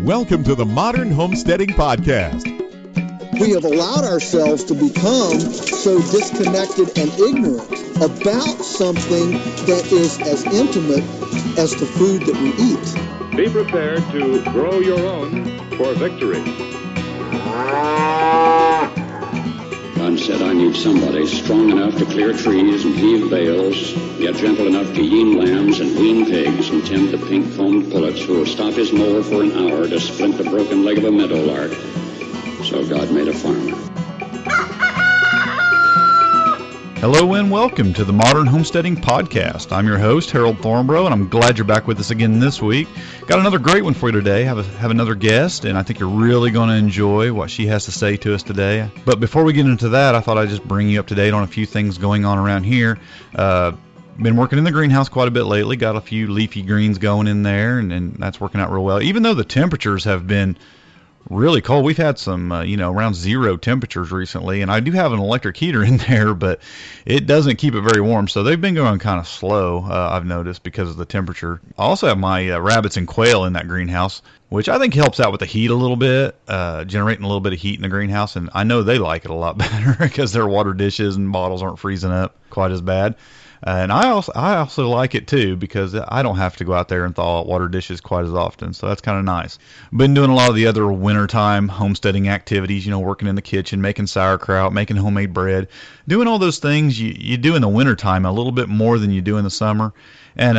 Welcome to the Modern Homesteading Podcast. We have allowed ourselves to become so disconnected and ignorant about something that is as intimate as the food that we eat. Be prepared to grow your own for victory. God said, I need somebody strong enough to clear trees and heave bales, yet gentle enough to yean lambs and wean pigs and tend the pink-combed pullets who will stop his mower for an hour to splint the broken leg of a meadowlark. So God made a farmer. Hello and welcome to the Modern Homesteading Podcast. I'm your host, Harold Thornborough, and I'm glad you're back with us again this week. Got another great one for you today. Have another guest, and I think you're really going to enjoy what she has to say to us today. But before we get into that, I thought I'd just bring you up to date on a few things going on around here. Been working in the greenhouse quite a bit lately. Got a few leafy greens going in there, and that's working out real well. Even though the temperatures have been really cold. We've had some, around zero temperatures recently, and I do have an electric heater in there, but it doesn't keep it very warm, so they've been going kind of slow, I've noticed, because of the temperature. I also have my rabbits and quail in that greenhouse, which I think helps out with the heat a little bit, generating a little bit of heat in the greenhouse, and I know they like it a lot better because their water dishes and bottles aren't freezing up quite as bad. And I also like it too because I don't have to go out there and thaw out water dishes quite as often, so that's kind of nice. Been doing a lot of the other wintertime homesteading activities, working in the kitchen, making sauerkraut, making homemade bread, doing all those things you do in the wintertime a little bit more than you do in the summer. And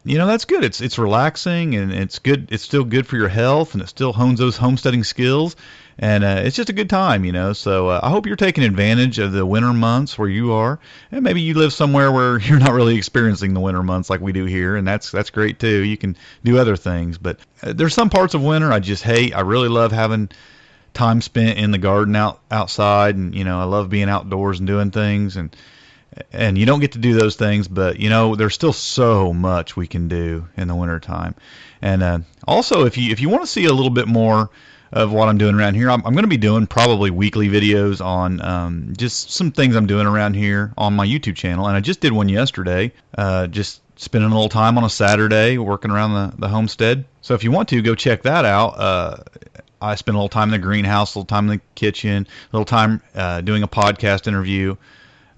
that's good. It's relaxing and it's good. It's still good for your health and it still hones those homesteading skills. And it's just a good time, So I hope you're taking advantage of the winter months where you are. And maybe you live somewhere where you're not really experiencing the winter months like we do here, and that's great too. You can do other things. But there's some parts of winter I just hate. I really love having time spent in the garden outside, and I love being outdoors and doing things. And you don't get to do those things, but there's still so much we can do in the wintertime. And also, if you want to see a little bit more of what I'm doing around here, I'm going to be doing probably weekly videos on just some things I'm doing around here on my YouTube channel. And I just did one yesterday, just spending a little time on a Saturday working around the homestead. So if you want to, go check that out. I spend a little time in the greenhouse, a little time in the kitchen, a little time doing a podcast interview.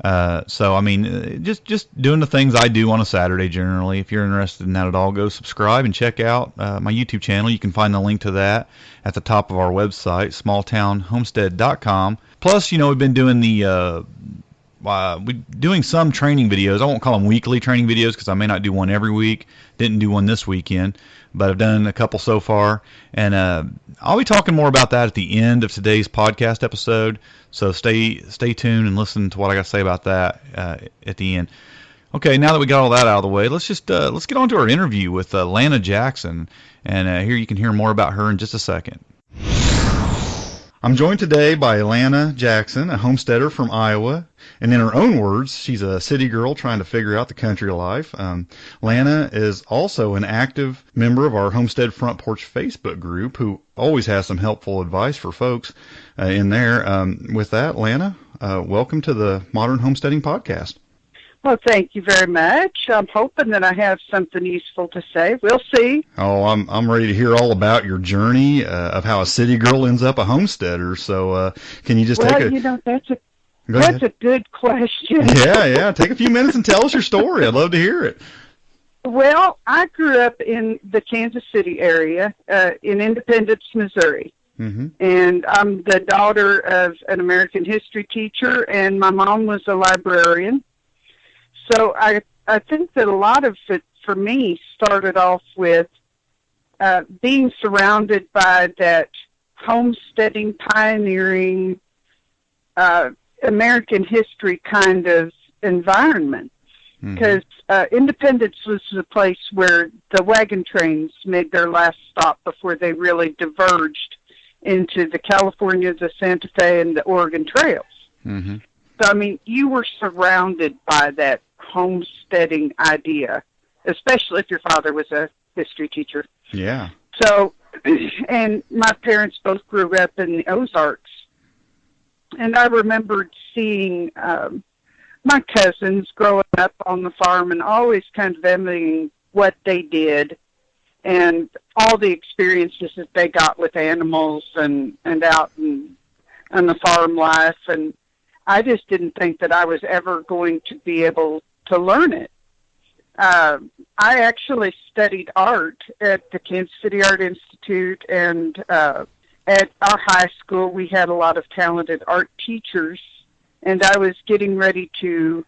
Just doing the things I do on a Saturday generally. If you're interested in that at all, go subscribe and check out my YouTube channel. You can find the link to that at the top of our website, smalltownhomestead.com. Plus, we've been doing doing some training videos. I won't call them weekly training videos because I may not do one every week. Didn't do one this weekend, but I've done a couple so far. And I'll be talking more about that at the end of today's podcast episode. So stay tuned and listen to what I got to say about that at the end. Okay, now that we got all that out of the way, let's get on to our interview with Lana Jackson. And here you can hear more about her in just a second. I'm joined today by Lana Jackson, a homesteader from Iowa. And in her own words, she's a city girl trying to figure out the country life. Lana is also an active member of our Homestead Front Porch Facebook group who always has some helpful advice for folks in there. With that, Lana, welcome to the Modern Homesteading Podcast. Well, thank you very much. I'm hoping that I have something useful to say. We'll see. Oh, I'm ready to hear all about your journey of how a city girl ends up a homesteader. So can you just that's a good question. Yeah. Take a few minutes and tell us your story. I'd love to hear it. Well, I grew up in the Kansas City area in Independence, Missouri. Mm-hmm. And I'm the daughter of an American history teacher, and my mom was a librarian. So I think that a lot of it for me started off with being surrounded by that homesteading, pioneering, American history kind of environment. Because Independence was the place where the wagon trains made their last stop before they really diverged into the California, the Santa Fe, and the Oregon trails. Mm-hmm. So, you were surrounded by that homesteading idea, especially if your father was a history teacher. Yeah. So, and my parents both grew up in the Ozarks. And I remembered seeing my cousins growing up on the farm and always kind of envying what they did. And all the experiences that they got with animals and out and the farm life. And I just didn't think that I was ever going to be able to learn it. I actually studied art at the Kansas City Art Institute, and at our high school we had a lot of talented art teachers, and I was getting ready to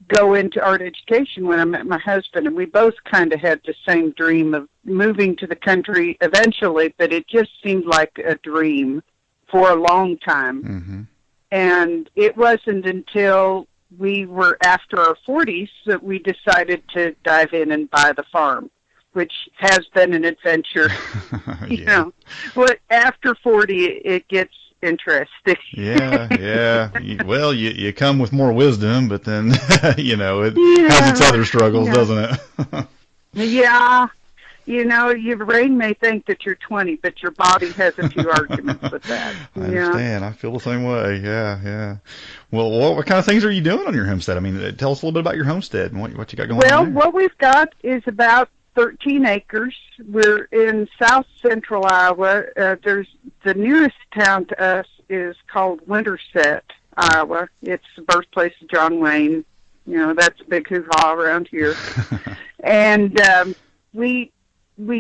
go into art education when I met my husband, and we both kind of had the same dream of moving to the country eventually, but it just seemed like a dream for a long time. Mm-hmm. And it wasn't until we were after our 40s that we decided to dive in and buy the farm, which has been an adventure. You know, but after 40, it gets interesting. Yeah. Well, you come with more wisdom, but then, you know, it has its other struggles, doesn't it? Yeah. You know, your brain may think that you're 20, but your body has a few arguments with that. I understand. I feel the same way. Yeah. Well, what kind of things are you doing on your homestead? I mean, tell us a little bit about your homestead and what you got going on there. Well, what we've got is about 13 acres. We're in south central Iowa. There's the nearest town to us is called Winterset, Iowa. It's the birthplace of John Wayne. You know, that's a big hoo-ha around here. And we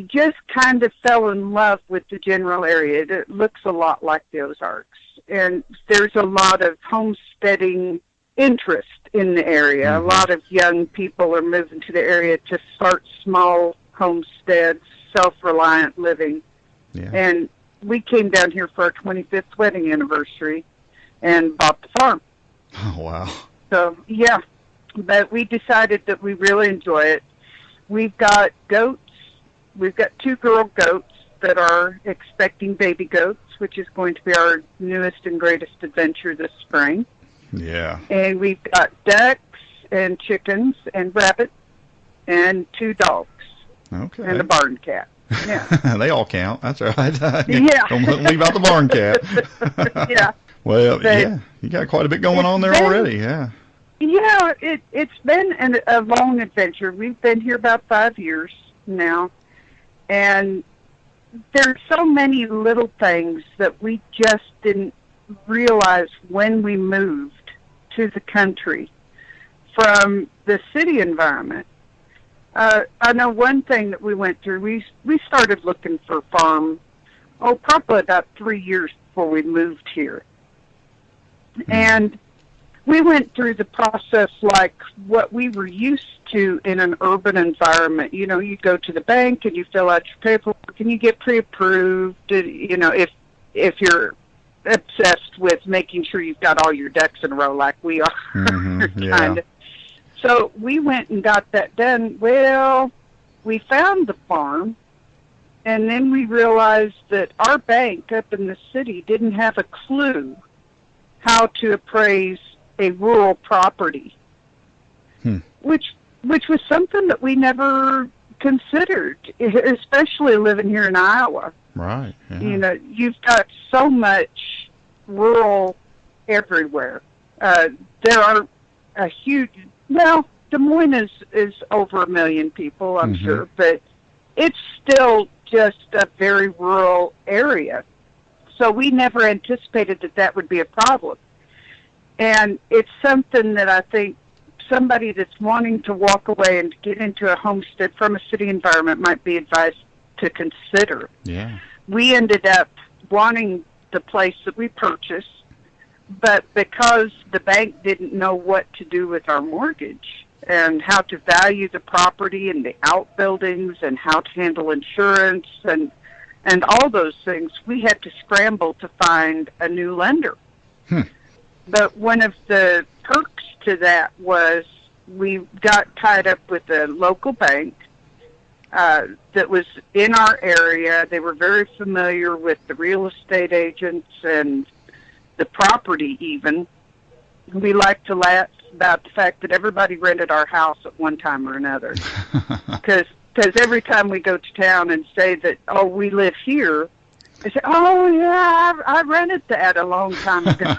just kind of fell in love with the general area. It looks a lot like the Ozarks. And there's a lot of homesteading interest in the area. Mm-hmm. A lot of young people are moving to the area to start small homesteads, self-reliant living. Yeah. And we came down here for our 25th wedding anniversary and bought the farm. Oh, wow. So, yeah. But we decided that we really enjoy it. We've got goats. We've got 2 girl goats that are expecting baby goats, which is going to be our newest and greatest adventure this spring. Yeah. And we've got ducks and chickens and rabbits and 2 dogs. Okay. And a barn cat. Yeah. They all count. That's right. Yeah. Don't leave out the barn cat. Yeah. Well, yeah. You got quite a bit going on there already. Yeah. Yeah. It's been a long adventure. We've been here about 5 years now. And there's so many little things that we just didn't realize when we moved to the country from the city environment. I know one thing that we went through, we started looking for a farm, probably about 3 years before we moved here. Mm-hmm. And we went through the process like what we were used to in an urban environment. You know, you go to the bank and you fill out your paperwork and you get pre-approved. You know, if you're obsessed with making sure you've got all your ducks in a row like we are. Mm-hmm, yeah. Kind of. So we went and got that done. Well, we found the farm, and then we realized that our bank up in the city didn't have a clue how to appraise a rural property, which was something that we never considered, especially living here in Iowa. Right. Yeah. You know, you've got so much rural everywhere. There are a huge, well, Des Moines is over 1 million people, I'm mm-hmm. sure, but it's still just a very rural area. So we never anticipated that would be a problem. And it's something that I think somebody that's wanting to walk away and get into a homestead from a city environment might be advised to consider. Yeah. We ended up wanting the place that we purchased, but because the bank didn't know what to do with our mortgage and how to value the property and the outbuildings and how to handle insurance and all those things, we had to scramble to find a new lender. But one of the perks to that was we got tied up with a local bank that was in our area. They were very familiar with the real estate agents and the property even. We like to laugh about the fact that everybody rented our house at one time or another. Because every time we go to town and say that, oh, we live here, they say, oh, yeah, I rented that a long time ago.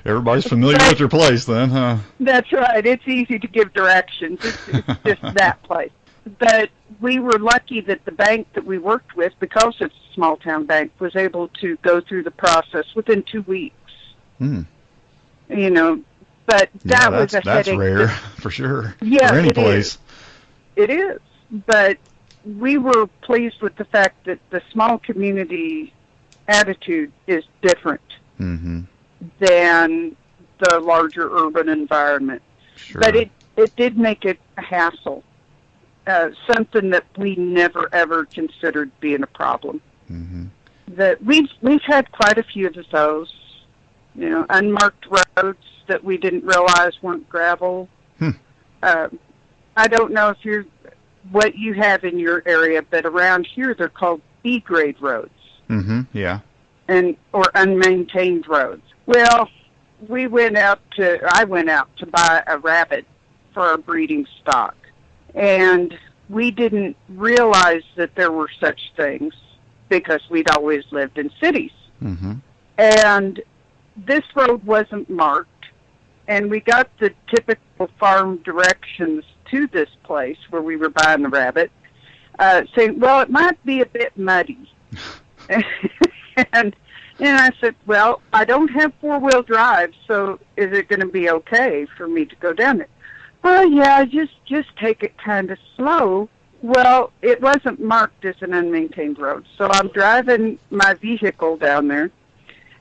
Everybody's familiar with your place then, huh? That's right. It's easy to give directions. It's just that place. But we were lucky that the bank that we worked with, because it's a small town bank, was able to go through the process within 2 weeks. You know, but that was a that's headache. Rare, for sure. Yeah, for any it place. is. It is. But we were pleased with the fact that the small community attitude is different than the larger urban environment. Sure. But it did make it a hassle. Something that we never ever considered being a problem. That we've had quite a few of those, you know, unmarked roads that we didn't realize weren't gravel. I don't know if what you have in your area, but around here they're called B-grade roads. Yeah. Or unmaintained roads. Well, I went out to buy a rabbit for our breeding stock. And we didn't realize that there were such things because we'd always lived in cities. And this road wasn't marked, and we got the typical farm directions to this place where we were buying the rabbit, saying, well, it might be a bit muddy. And I said, well, I don't have four-wheel drive, so is it going to be okay for me to go down there? Oh, yeah, just take it kind of slow. Well, it wasn't marked as an unmaintained road, so I'm driving my vehicle down there,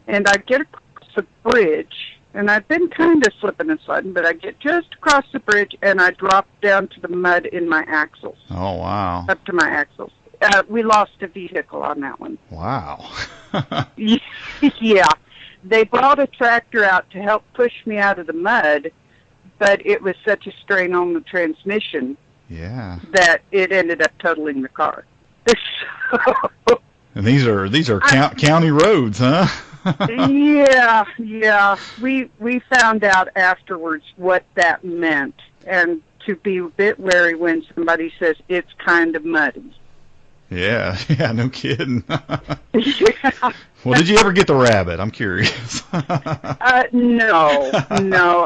and I get across the bridge, and I've been kind of slipping and sliding, but I get just across the bridge, and I drop down to the mud in my axles. Oh, wow. Up to my axles. We lost a vehicle on that one. Wow. Yeah. They brought a tractor out to help push me out of the mud, but it was such a strain on the transmission that it ended up totaling the car. And these are county roads, huh? Yeah. We found out afterwards what that meant, and to be a bit wary when somebody says it's kind of muddy. Yeah, no kidding. Yeah. Well, did you ever get the rabbit? I'm curious. No.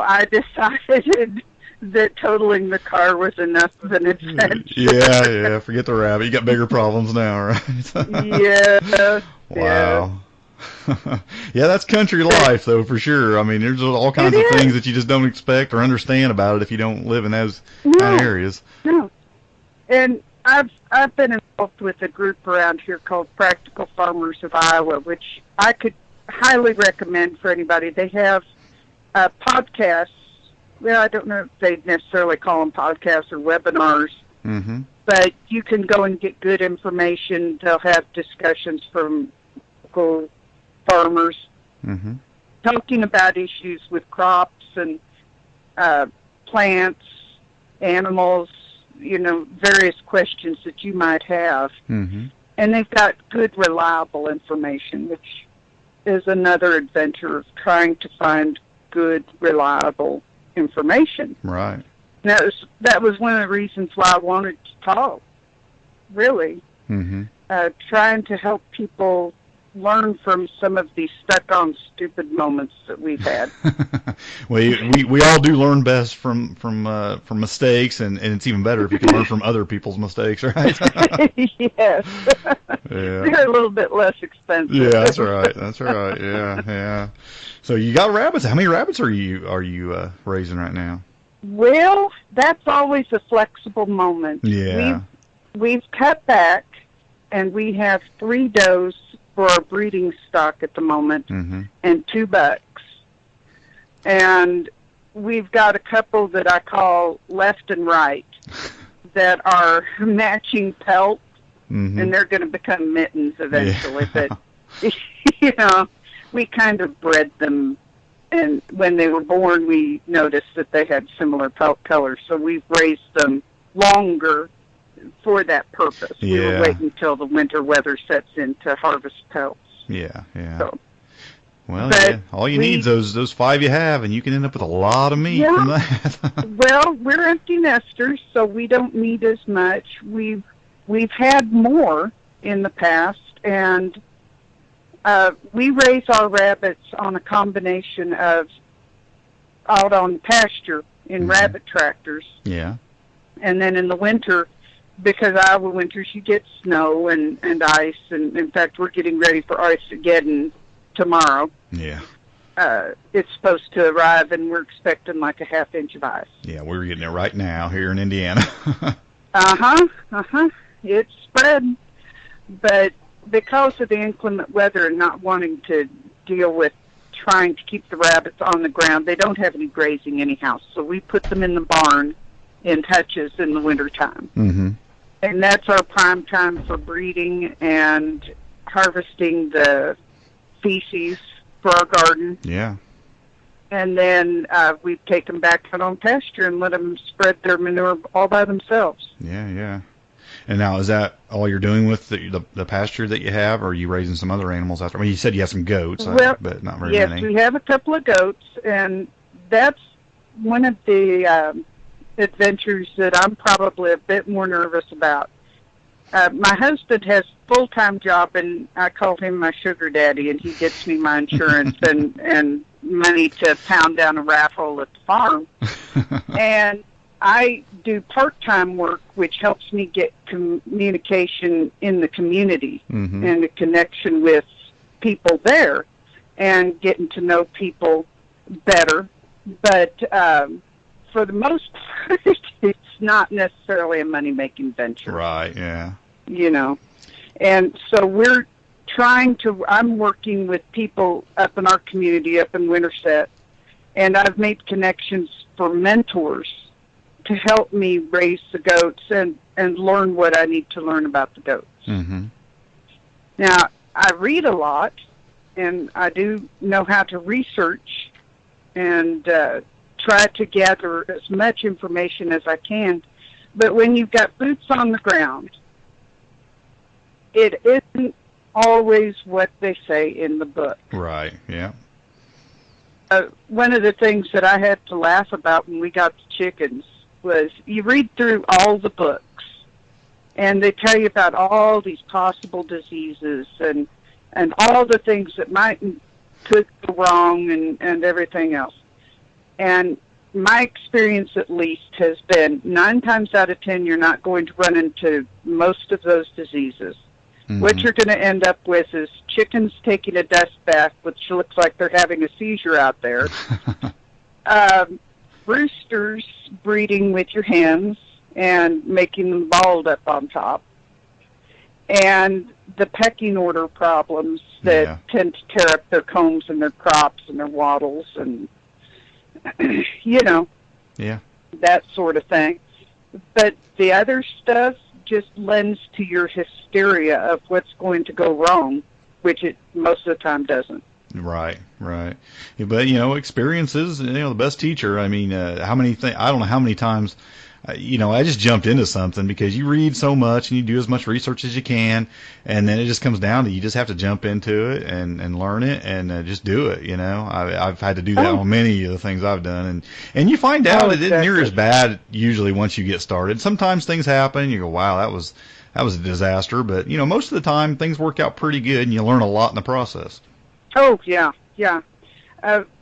I decided that totaling the car was enough of an adventure. Yeah, forget the rabbit. You got bigger problems now, right? Yeah. Wow. Yeah, that's country life, though, for sure. I mean, there's all kinds of things that you just don't expect or understand about it if you don't live in those kind of areas. No. And I've been involved with a group around here called Practical Farmers of Iowa, which I could highly recommend for anybody. They have podcasts. Well, I don't know if they necessarily call them podcasts or webinars, but you can go and get good information. They'll have discussions from local farmers talking about issues with crops and plants, animals, various questions that you might have. And they've got good, reliable information, which is another adventure of trying to find good, reliable information. Right. That was one of the reasons why I wanted to talk, really. Trying to help people learn from some of these stuck-on stupid moments that we've had. Well, we all do learn best from mistakes, and it's even better if you can learn from other people's mistakes, right? Yes. They're a little bit less expensive. Yeah, that's right. Yeah. So you got rabbits. How many rabbits are you raising right now? Well, that's always a flexible moment. Yeah. We've cut back, and we have 3 does for our breeding stock at the moment, and 2 bucks. And we've got a couple that I call left and right that are matching pelts, and they're going to become mittens eventually. But, we kind of bred them, and when they were born, we noticed that they had similar pelt colors, so we've raised them longer for that purpose. We were waiting until the winter weather sets in to harvest pelts. Yeah. So, well, all you need is those 5 you have, and you can end up with a lot of meat from that. Well, we're empty nesters, so we don't need as much. We've had more in the past, and we raise our rabbits on a combination of out on pasture in rabbit tractors. Yeah. And then in the winter, because Iowa winters, you get snow and ice, and in fact, we're getting ready for Armageddon tomorrow. Yeah. It's supposed to arrive, and we're expecting like a half-inch of ice. Yeah, we're getting it right now here in Indiana. It's spread. But because of the inclement weather and not wanting to deal with trying to keep the rabbits on the ground, they don't have any grazing anyhow. So we put them in the barn in hutches in the wintertime. Mm-hmm. And that's our prime time for breeding and harvesting the feces for our garden. Yeah. And then we take them back out on pasture and let them spread their manure all by themselves. Yeah. And now, is that all you're doing with the pasture that you have, or are you raising some other animals after? I mean, you said you have some goats, but not very many. Yes, we have a couple of goats, and that's one of the adventures that I'm probably a bit more nervous about. My husband has a full-time job, and I call him my sugar daddy, and he gets me my insurance and money to pound down a raffle at the farm. And I do part-time work, which helps me get communication in the community and a connection with people there and getting to know people better. But for the most part, it's not necessarily a money-making venture. Right, yeah. You know. And so we're I'm working with people up in our community, up in Winterset, and I've made connections for mentors to help me raise the goats and learn what I need to learn about the goats. Mm-hmm. Now, I read a lot, and I do know how to research and try to gather as much information as I can. But when you've got boots on the ground, it isn't always what they say in the book. Right, yeah. One of the things that I had to laugh about when we got the chickens was you read through all the books, and they tell you about all these possible diseases and all the things that could go wrong and everything else. And my experience, at least, has been 9 times out of 10, you're not going to run into most of those diseases. Mm-hmm. What you're going to end up with is chickens taking a dust bath, which looks like they're having a seizure out there. Roosters breeding with your hens and making them bald up on top. And the pecking order problems that tend to tear up their combs and their crops and their wattles and, that sort of thing. But the other stuff just lends to your hysteria of what's going to go wrong, which it most of the time doesn't. Right. But, experience is, the best teacher. I mean, I don't know how many times, I just jumped into something because you read so much and you do as much research as you can, and then it just comes down to you just have to jump into it and learn it and just do it, I've had to do that on many of the things I've done, and you find out it isn't near as bad usually once you get started. Sometimes things happen, you go, wow, that was a disaster, but, most of the time things work out pretty good and you learn a lot in the process. Oh, yeah.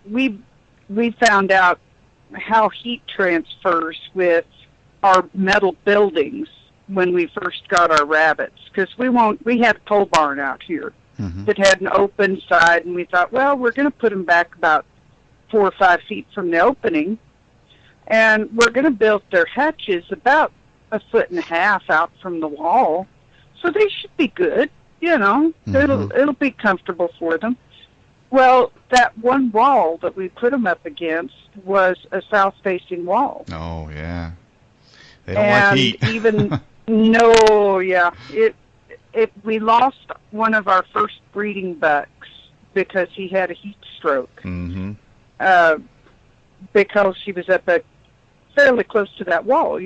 We found out how heat transfers with our metal buildings when we first got our rabbits, because we had a pole barn out here that had an open side, and we thought, well, we're going to put them back about 4 or 5 feet from the opening, and we're going to build their hutches about 1.5 feet out from the wall, so they should be good, it'll be comfortable for them. Well, that one wall that we put them up against was a south-facing wall. Oh, yeah. They don't like heat. We lost one of our first breeding bucks because he had a heat stroke. Mm-hmm. Because she was up fairly close to that wall,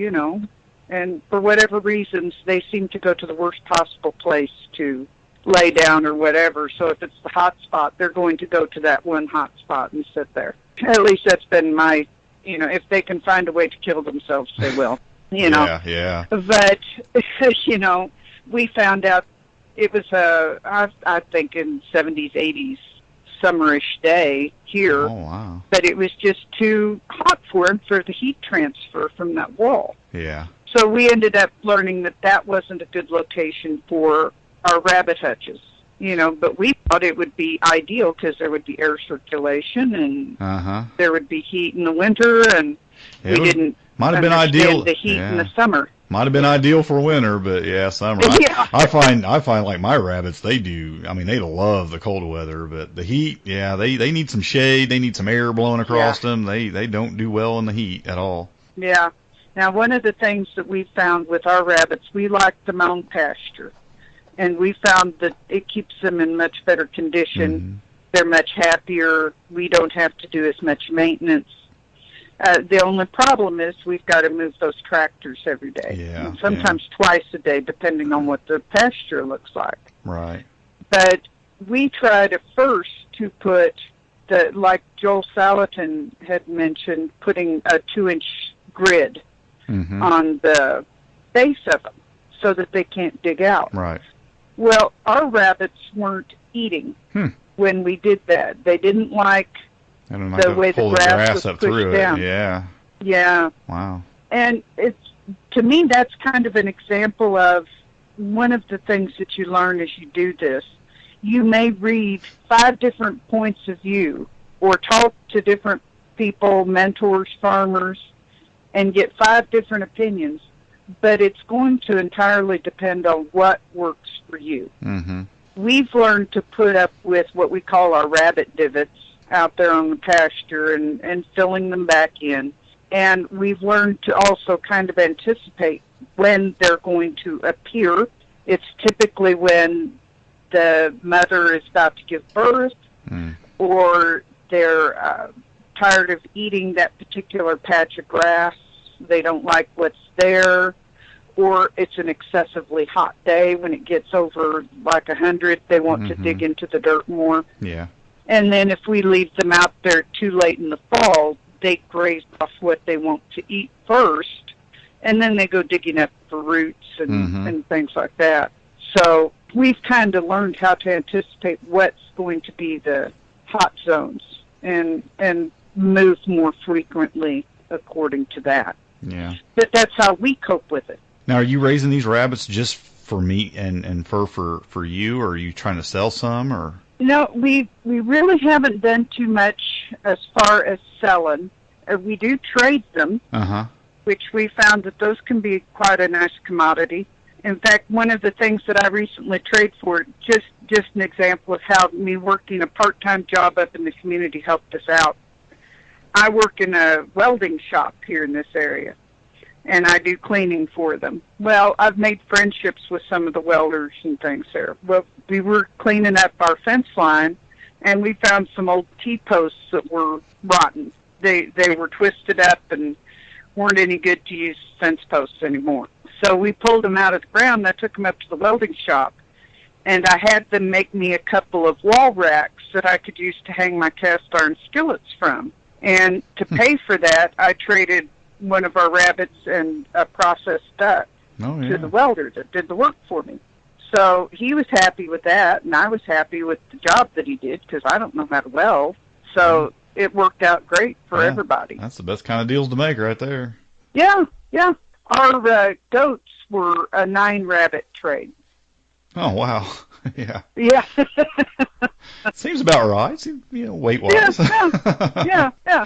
and for whatever reasons, they seem to go to the worst possible place to lay down or whatever. So if it's the hot spot, they're going to go to that one hot spot and sit there. At least that's been my, if they can find a way to kill themselves, they will, Yeah. But, we found out it was I think in 70s, 80s, summerish day here. Oh, wow. But it was just too hot for him for the heat transfer from that wall. Yeah. So we ended up learning that that wasn't a good location for our rabbit hutches, but we thought it would be ideal because there would be air circulation and there would be heat in the winter, and we didn't understand the heat in the summer. Might have been ideal for winter, but summer. I find like my rabbits, they love the cold weather, but the heat, they need some shade, they need some air blowing across them. They don't do well in the heat at all. Yeah. Now, one of the things that we found with our rabbits, we like them on pasture, and we found that it keeps them in much better condition. Mm-hmm. They're much happier. We don't have to do as much maintenance. The only problem is we've got to move those tractors every day, sometimes twice a day, depending on what the pasture looks like. Right. But we tried at first to put, like Joel Salatin had mentioned, putting a 2-inch grid on the base of them so that they can't dig out. Right. Well, our rabbits weren't eating when we did that. They didn't like the way the grass was up pushed through down. It. Yeah. Yeah. Wow. And to me, that's kind of an example of one of the things that you learn as you do this. You may read 5 different points of view or talk to different people, mentors, farmers, and get 5 different opinions, but it's going to entirely depend on what works for you. Mm-hmm. We've learned to put up with what we call our rabbit divots out there on the pasture and filling them back in. And we've learned to also kind of anticipate when they're going to appear. It's typically when the mother is about to give birth or they're tired of eating that particular patch of grass. They don't like what's there. Or it's an excessively hot day. When it gets over like 100, they want to dig into the dirt more. Yeah. And then if we leave them out there too late in the fall, they graze off what they want to eat first, and then they go digging up for roots and things like that. So we've kind of learned how to anticipate what's going to be the hot zones and move more frequently according to that. Yeah. But that's how we cope with it. Now, are you raising these rabbits just for meat and fur for you, or are you trying to sell some, or? No, we really haven't done too much as far as selling. We do trade them, which we found that those can be quite a nice commodity. In fact, one of the things that I recently traded for, just an example of how me working a part-time job up in the community helped us out. I work in a welding shop here in this area, and I do cleaning for them. Well, I've made friendships with some of the welders and things there. Well, we were cleaning up our fence line, and we found some old T-posts that were rotten. They were twisted up and weren't any good to use fence posts anymore. So we pulled them out of the ground, and I took them up to the welding shop, and I had them make me a couple of wall racks that I could use to hang my cast iron skillets from. And to pay for that, I traded one of our rabbits and a processed duck to the welder that did the work for me. So he was happy with that, and I was happy with the job that he did because I don't know how to weld. So it worked out great for everybody. That's the best kind of deals to make right there. Yeah. Our goats were a 9-rabbit trade. Oh, wow. Yeah. Yeah. Seems about right. Weight-wise. Yeah.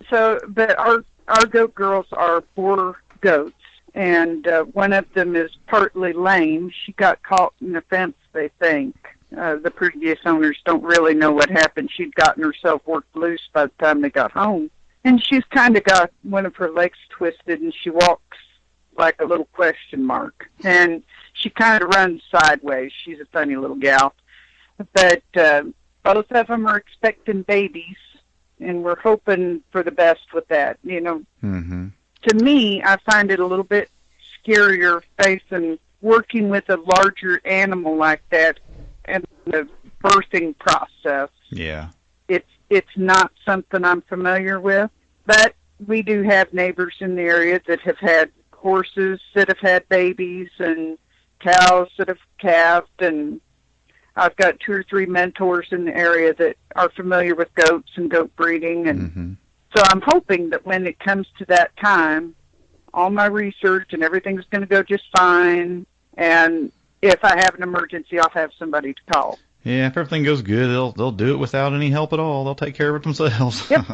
So, but our goat girls are 4 goats, and one of them is partly lame. She got caught in a fence, they think. The previous owners don't really know what happened. She'd gotten herself worked loose by the time they got home. And she's kind of got one of her legs twisted, and she walks like a little question mark. And she kind of runs sideways. She's a funny little gal. But both of them are expecting babies, and we're hoping for the best with that. To me, I find it a little bit scarier facing working with a larger animal like that and the birthing process. Yeah. It's not something I'm familiar with, but we do have neighbors in the area that have had horses that have had babies and cows that have calved, and I've got 2 or 3 mentors in the area that are familiar with goats and goat breeding, and so I'm hoping that when it comes to that time, all my research and everything's going to go just fine. And if I have an emergency, I'll have somebody to call. Yeah, if everything goes good, they'll do it without any help at all. They'll take care of it themselves. Yep,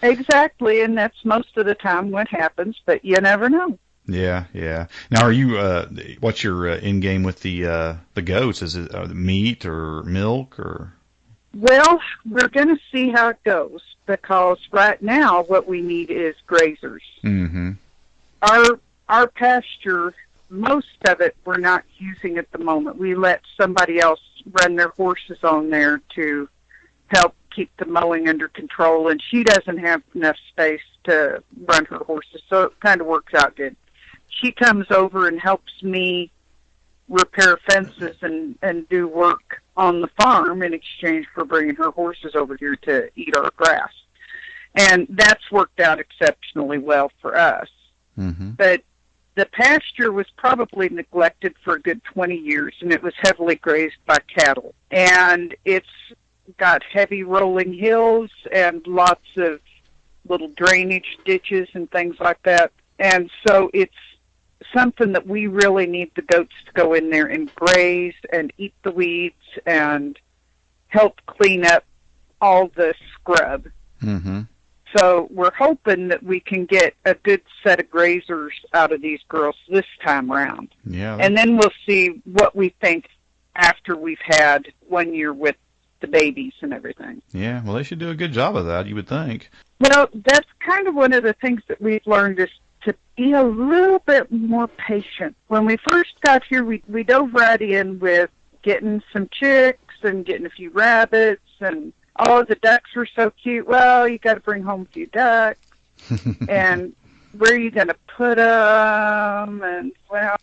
exactly, and that's most of the time what happens, but you never know. Yeah. Now, are you? What's your end game with the goats? Is it meat or milk or? Well, we're going to see how it goes, because right now what we need is grazers. Mm-hmm. Our pasture, most of it we're not using at the moment. We let somebody else run their horses on there to help keep the mowing under control, and she doesn't have enough space to run her horses, so it kind of works out good. She comes over and helps me repair fences and do work on the farm in exchange for bringing her horses over here to eat our grass. And that's worked out exceptionally well for us. Mm-hmm. But the pasture was probably neglected for a good 20 years, and it was heavily grazed by cattle. And it's got heavy rolling hills and lots of little drainage ditches and things like that. And so it's something that we really need the goats to go in there and graze and eat the weeds and help clean up all the scrub. Mm-hmm. So we're hoping that we can get a good set of grazers out of these girls this time around. Yeah. And then we'll see what we think after we've had 1 year with the babies and everything. Yeah, well, they should do a good job of that, you would think. Well, that's kind of one of the things that we've learned is to be a little bit more patient. When we first got here, we dove right in with getting some chicks and getting a few rabbits, and the ducks were so cute. Well, you got to bring home a few ducks, and where are you going to put them? And well,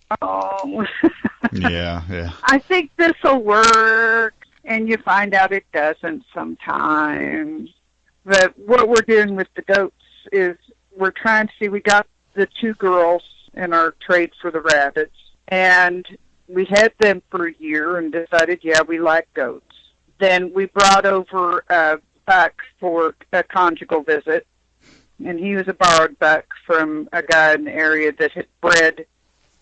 yeah. I think this will work, and you find out it doesn't sometimes. But what we're doing with the goats is we're trying to see. We got the 2 girls in our trade for the rabbits, and we had them for a year and decided, we like goats. Then we brought over a buck for a conjugal visit, and he was a borrowed buck from a guy in the area that had bred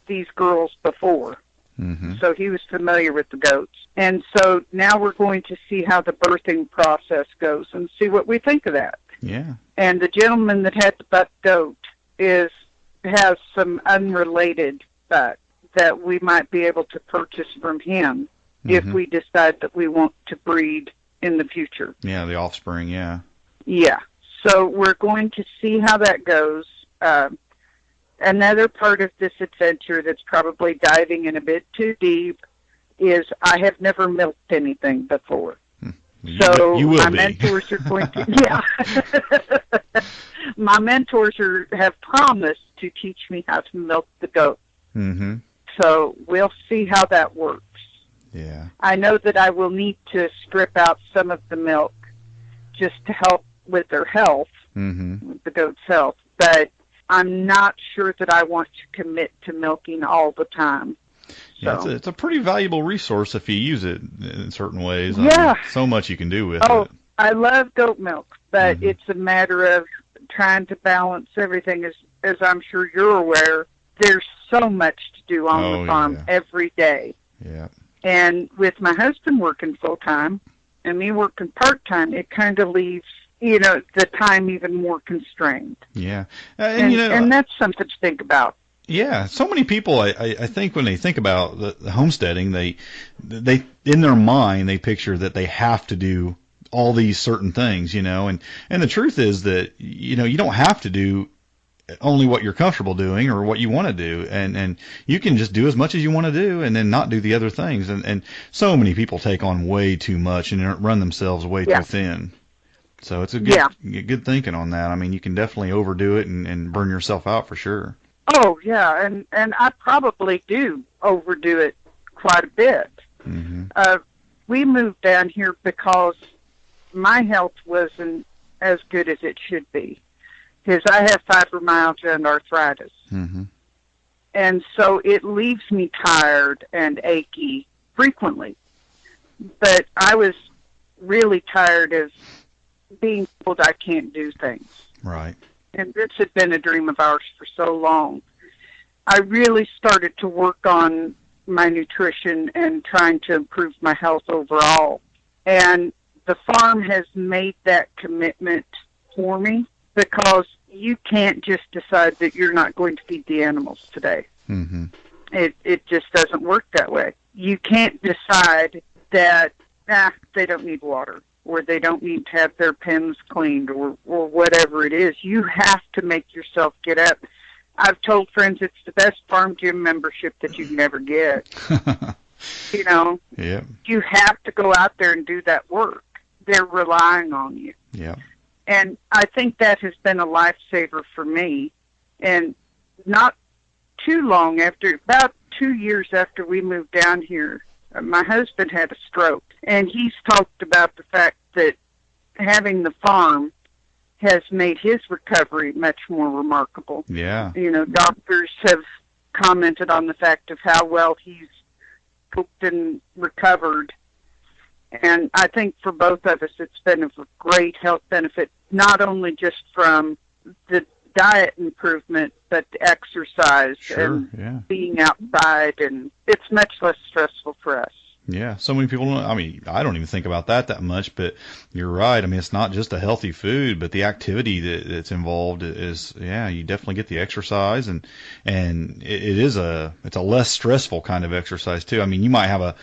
these girls before. Mm-hmm. So he was familiar with the goats. And so now we're going to see how the birthing process goes and see what we think of that. Yeah. And the gentleman that had the buck goat has some unrelated buck that we might be able to purchase from him if we decide that we want to breed in the future. Yeah, the offspring, yeah. Yeah. So we're going to see how that goes. Another part of this adventure that's probably diving in a bit too deep is I have never milked anything before. So my mentors are going to, my mentors have promised to teach me how to milk the goat. Mm-hmm. So we'll see how that works. Yeah. I know that I will need to strip out some of the milk just to help with their health, with the goat's health, but I'm not sure that I want to commit to milking all the time. So. Yeah, it's a pretty valuable resource if you use it in certain ways. Yeah. So much you can do with it. I love goat milk, but it's a matter of trying to balance everything. As I'm sure you're aware, there's so much to do on the farm every day. Yeah. And with my husband working full-time and me working part-time, it kind of leaves, the time even more constrained. Yeah. And that's something to think about. Yeah, so many people, I think when they think about the homesteading, they in their mind, they picture that they have to do all these certain things, and the truth is that, you don't have to do only what you're comfortable doing or what you want to do, and you can just do as much as you want to do and then not do the other things, and so many people take on way too much and run themselves way too thin. So it's a good thinking on that. I mean, you can definitely overdo it and burn yourself out for sure. Oh, yeah, and I probably do overdo it quite a bit. We moved down here because my health wasn't as good as it should be, because I have fibromyalgia and arthritis. And so it leaves me tired and achy frequently. But I was really tired of being told I can't do things. Right. And this had been a dream of ours for so long. I really started to work on my nutrition and trying to improve my health overall. And the farm has made that commitment for me, because you can't just decide that you're not going to feed the animals today. Mm-hmm. It just doesn't work that way. You can't decide that they don't need water, or they don't need to have their pens cleaned, or whatever it is. You have to make yourself get up. I've told friends it's the best farm gym membership that you can ever get. You know, yeah. You have to go out there and do that work. They're relying on you. Yeah. And I think that has been a lifesaver for me. And not too long after, about 2 years after we moved down here, my husband had a stroke. And he's talked about the fact that having the farm has made his recovery much more remarkable. Yeah. You know, doctors have commented on the fact of how well he's cooked and recovered. And I think for both of us, it's been a great health benefit, not only just from the diet improvement, but the exercise and being outside, and it's much less stressful for us. Yeah, so many people don't, I mean, I don't even think about that much, but you're right. I mean, it's not just a healthy food, but the activity that's involved is, you definitely get the exercise, and it's a less stressful kind of exercise too. I mean, you might have a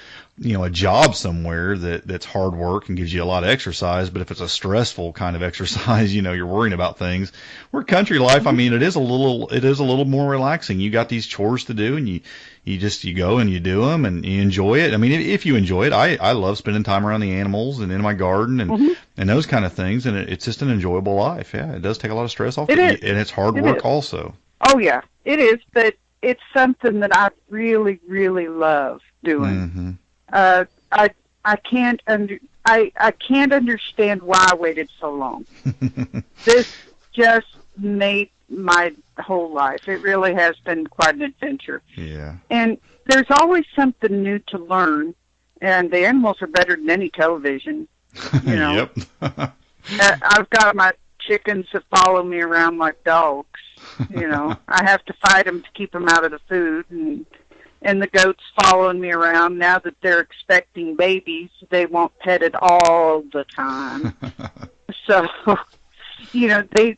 job somewhere that's hard work and gives you a lot of exercise, but if it's a stressful kind of exercise, you're worrying about things. Where country life, I mean, it is a little more relaxing. You got these chores to do, and you go and you do them, and you enjoy it. I mean, if you enjoy it, I love spending time around the animals and in my garden and those kind of things, and it's just an enjoyable life. Yeah, it does take a lot of stress off, and it's hard work also. Oh yeah, it is, but it's something that I really, really love doing. Mm-hmm. I can't understand why I waited so long. This just made my whole life. It really has been quite an adventure. Yeah. And there's always something new to learn, and the animals are better than any television. Yep. I've got my chickens that follow me around like dogs. I have to fight them to keep them out of the food, and the goats following me around. Now that they're expecting babies, they won't pet it all the time. So, they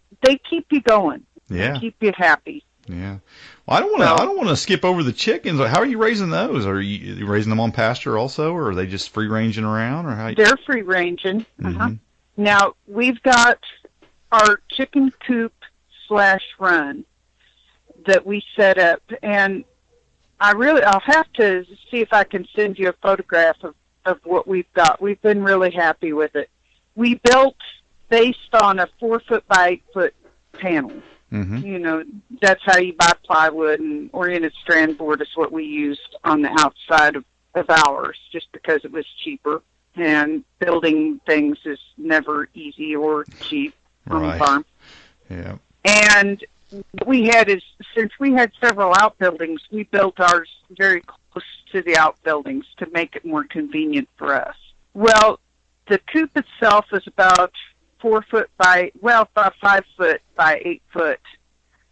keep you going. Yeah. They keep you happy. Yeah. Well, I don't want to skip over the chickens. How are you raising those? Are you raising them on pasture also, or are they just free ranging around, or how? They're free ranging. Mm-hmm. Now we've got our chicken coop /run that we set up, and I'll have to see if I can send you a photograph of what we've got. We've been really happy with it. We built based on a 4-foot by 8-foot panel. Mm-hmm. That's how you buy plywood, and oriented strand board is what we used on the outside of ours, just because it was cheaper. And building things is never easy or cheap on the farm. Yeah. And what we had is, since we had several outbuildings, we built ours very close to the outbuildings to make it more convenient for us. Well, the coop itself is about 5 foot by 8 foot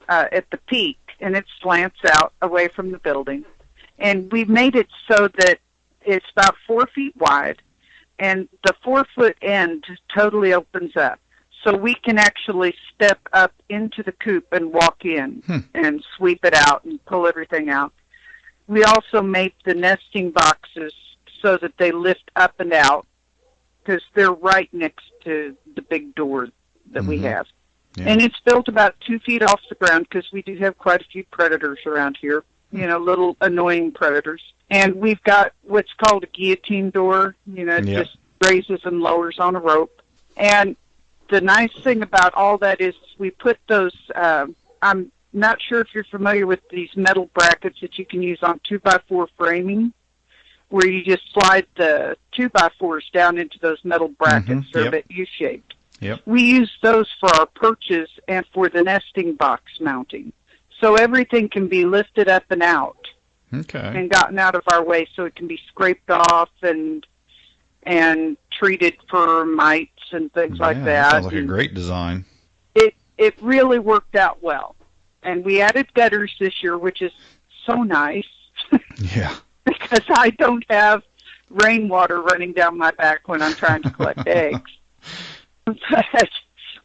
at the peak, and it slants out away from the building. And we've made it so that it's about 4 feet wide, and the 4-foot end totally opens up. So we can actually step up into the coop and walk in and sweep it out and pull everything out. We also made the nesting boxes so that they lift up and out, because they're right next to the big door that we have. Yeah. And it's built about 2 feet off the ground, because we do have quite a few predators around here, little annoying predators. And we've got what's called a guillotine door. It just raises and lowers on a rope. And the nice thing about all that is we put those, I'm not sure if you're familiar with these metal brackets that you can use on 2x4 framing, where you just slide the 2x4s down into those metal brackets. They're a bit U-shaped. Yep. We use those for our perches and for the nesting box mounting. So everything can be lifted up and out. Okay. And gotten out of our way, so it can be scraped off and treated for mites and things like that. Sounds like a great design. It really worked out well. And we added gutters this year, which is so nice. Yeah. Because I don't have rainwater running down my back when I'm trying to collect eggs. But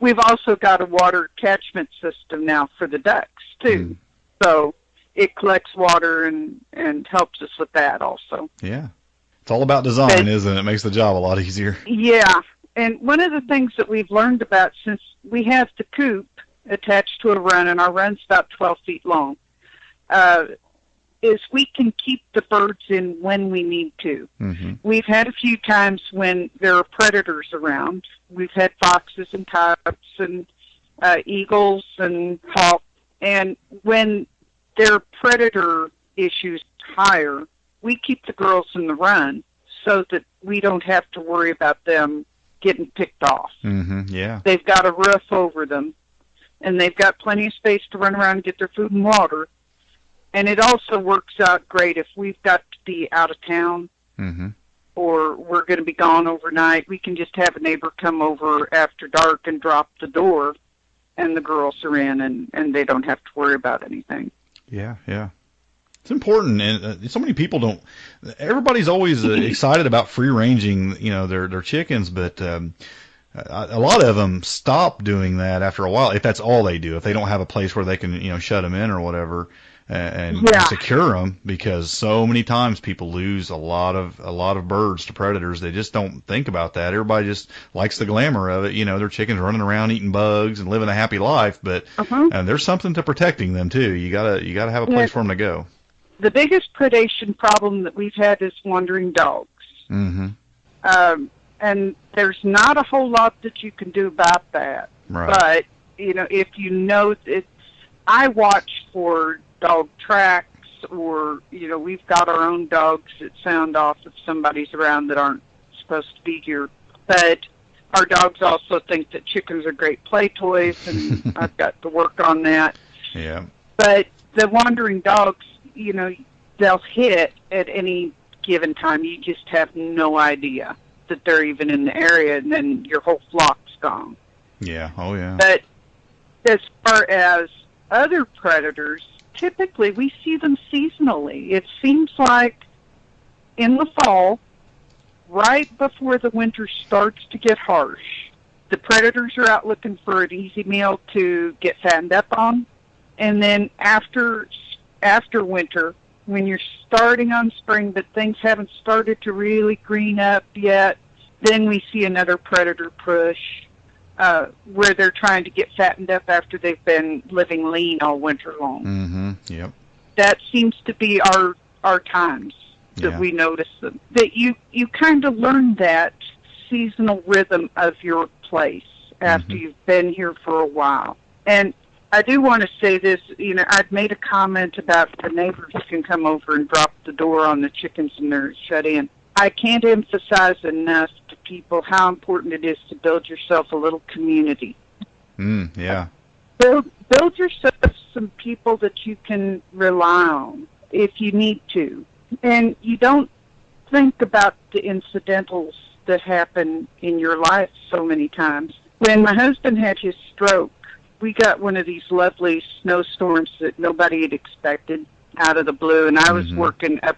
we've also got a water catchment system now for the ducks, too. So it collects water and helps us with that also. Yeah. It's all about design, isn't it? It makes the job a lot easier. Yeah. And one of the things that we've learned about, since we have the coop attached to a run, and our run's about 12 feet long, is we can keep the birds in when we need to. We've had a few times when there are predators around. We've had foxes and cubs and eagles and hawks. And when there are predator issues higher, we keep the girls in the run so that we don't have to worry about them getting picked off. Yeah. They've got a roof over them, and they've got plenty of space to run around and get their food and water. And it also works out great if we've got to be out of town or we're going to be gone overnight. We can just have a neighbor come over after dark and drop the door, and the girls are in, and they don't have to worry about anything. Yeah, yeah. It's important, and so many people don't. Everybody's always excited about free ranging, their chickens, but a lot of them stop doing that after a while. If that's all they do, if they don't have a place where they can, shut them in or whatever, and secure them, because so many times people lose a lot of birds to predators. They just don't think about that. Everybody just likes the glamour of it. Their chickens running around eating bugs and living a happy life, but and there's something to protecting them too. You gotta have a place for them to go. The biggest predation problem that we've had is wandering dogs. And there's not a whole lot that you can do about that. Right. But, if I watch for dog tracks, or, we've got our own dogs that sound off if somebody's around that aren't supposed to be here. But our dogs also think that chickens are great play toys, and I've got to work on that. Yeah. But the wandering dogs, they'll hit at any given time. You just have no idea that they're even in the area, and then your whole flock's gone. Yeah, oh yeah. But as far as other predators, typically we see them seasonally. It seems like in the fall, right before the winter starts to get harsh, the predators are out looking for an easy meal to get fattened up on. And then after winter, when you're starting on spring, but things haven't started to really green up yet, then we see another predator push where they're trying to get fattened up after they've been living lean all winter long. Yep. That seems to be our times that we notice them. That you kind of learn that seasonal rhythm of your place after you've been here for a while. And I do want to say this, I'd made a comment about the neighbors can come over and drop the door on the chickens and they're shut in. I can't emphasize enough to people how important it is to build yourself a little community. Yeah. Build yourself some people that you can rely on if you need to. And you don't think about the incidentals that happen in your life so many times. When my husband had his stroke, we got one of these lovely snowstorms that nobody had expected out of the blue, and I was working up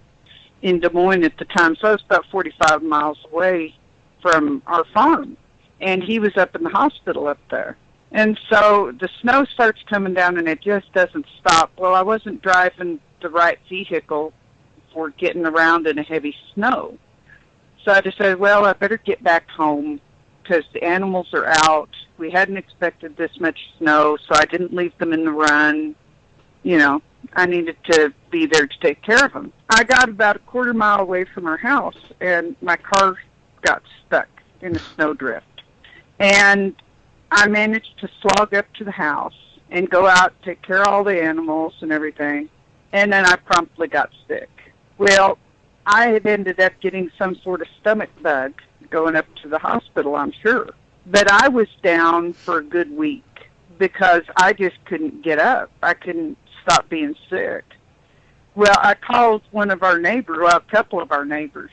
in Des Moines at the time, so I was about 45 miles away from our farm, and he was up in the hospital up there. And so the snow starts coming down, and it just doesn't stop. Well, I wasn't driving the right vehicle for getting around in a heavy snow, so I decided, well, I better get back home because the animals are out. We hadn't expected this much snow, so I didn't leave them in the run. I needed to be there to take care of them. I got about a quarter mile away from our house, and my car got stuck in a snowdrift. And I managed to slog up to the house and go out, take care of all the animals and everything, and then I promptly got sick. Well, I had ended up getting some sort of stomach bug going up to the hospital, I'm sure. But I was down for a good week because I just couldn't get up. I couldn't stop being sick. Well, I called a couple of our neighbors,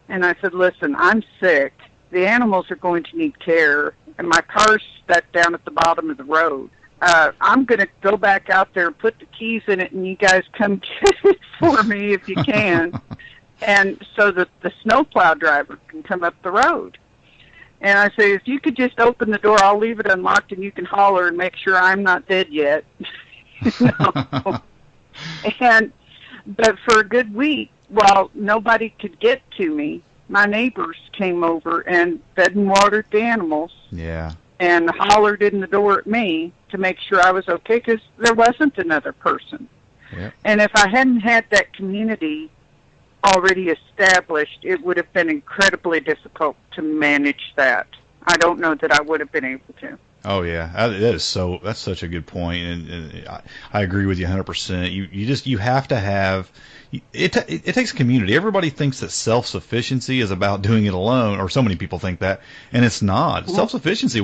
and I said, listen, I'm sick. The animals are going to need care, and my car's stuck down at the bottom of the road. I'm going to go back out there, put the keys in it, and you guys come get it for me if you can. And so that the snowplow driver can come up the road. And I say, if you could just open the door, I'll leave it unlocked, and you can holler and make sure I'm not dead yet. But for a good week, while nobody could get to me, my neighbors came over and fed and watered the animals. Yeah. And hollered in the door at me to make sure I was okay, because there wasn't another person. Yep. And if I hadn't had that community already established, it would have been incredibly difficult to manage that. I don't know that I would have been able to. Oh yeah, that's such a good point, and I agree with you 100%. You have to have it takes community. Everybody thinks that self-sufficiency is about doing it alone, or so many people think that, and it's not. Self-sufficiency,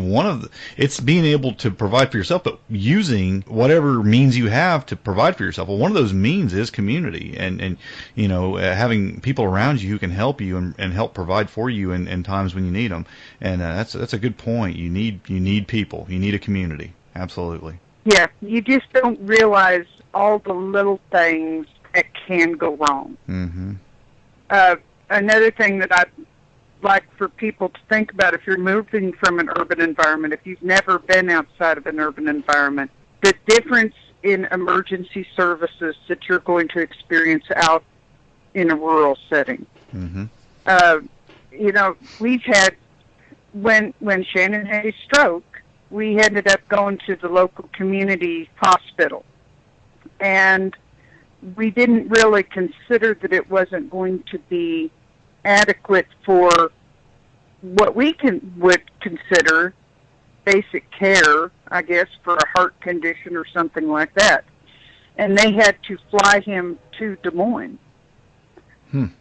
it's being able to provide for yourself, but using whatever means you have to provide for yourself. Well, one of those means is community, and having people around you who can help you and help provide for you in times when you need them. And that's a good point. You need people. You need a community. Absolutely. Yeah, you just don't realize all the little things that can go wrong. Mm-hmm. Another thing that I'd like for people to think about, if you're moving from an urban environment, if you've never been outside of an urban environment, the difference in emergency services that you're going to experience out in a rural setting. Mm-hmm. We've had, when Shannon had a stroke, we ended up going to the local community hospital. And we didn't really consider that it wasn't going to be adequate for what we would consider basic care, I guess, for a heart condition or something like that. And they had to fly him to Des Moines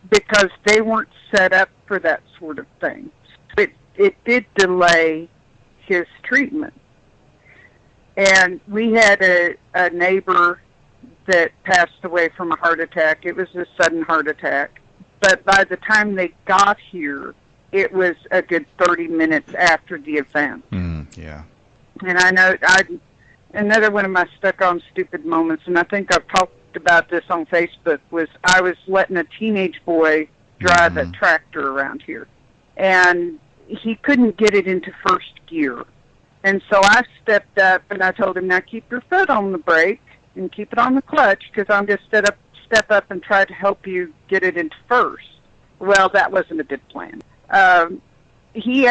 because they weren't set up for that sort of thing. It did delay his treatment. And we had a neighbor that passed away from a heart attack. It was a sudden heart attack. But by the time they got here, it was a good 30 minutes after the event. Yeah. And I know another one of my stuck-on stupid moments, and I think I've talked about this on Facebook, was I was letting a teenage boy drive a tractor around here. And he couldn't get it into first gear. And so I stepped up and I told him, now keep your foot on the brake and keep it on the clutch, because I'm just step up and try to help you get it into first. Well, that wasn't a good plan. He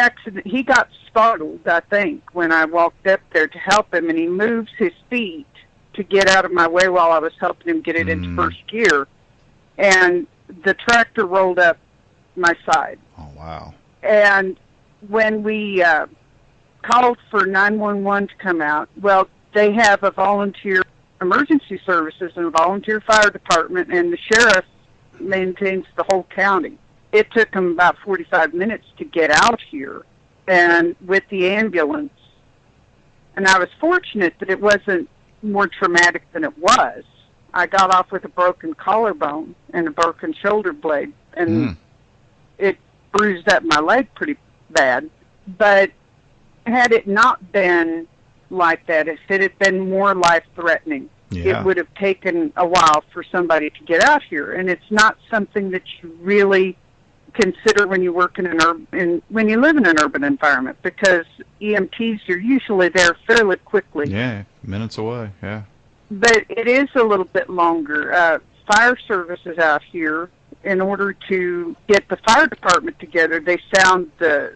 got startled, I think, when I walked up there to help him, and he moves his feet to get out of my way while I was helping him get it into first gear. And the tractor rolled up my side. Oh, wow. And when we called for 911 to come out, well, they have a volunteer emergency services and a volunteer fire department, and the sheriff maintains the whole county. It took them about 45 minutes to get out here, and with the ambulance. And I was fortunate that it wasn't more traumatic than it was. I got off with a broken collarbone and a broken shoulder blade, and it bruised up my leg pretty bad. But had it not been like that, if it had been more life-threatening, it would have taken a while for somebody to get out here. And it's not something that you really consider when you work when you live in an urban environment, because EMTs are usually there fairly quickly. Yeah, minutes away, yeah. But it is a little bit longer. Fire services out here, in order to get the fire department together, they sound the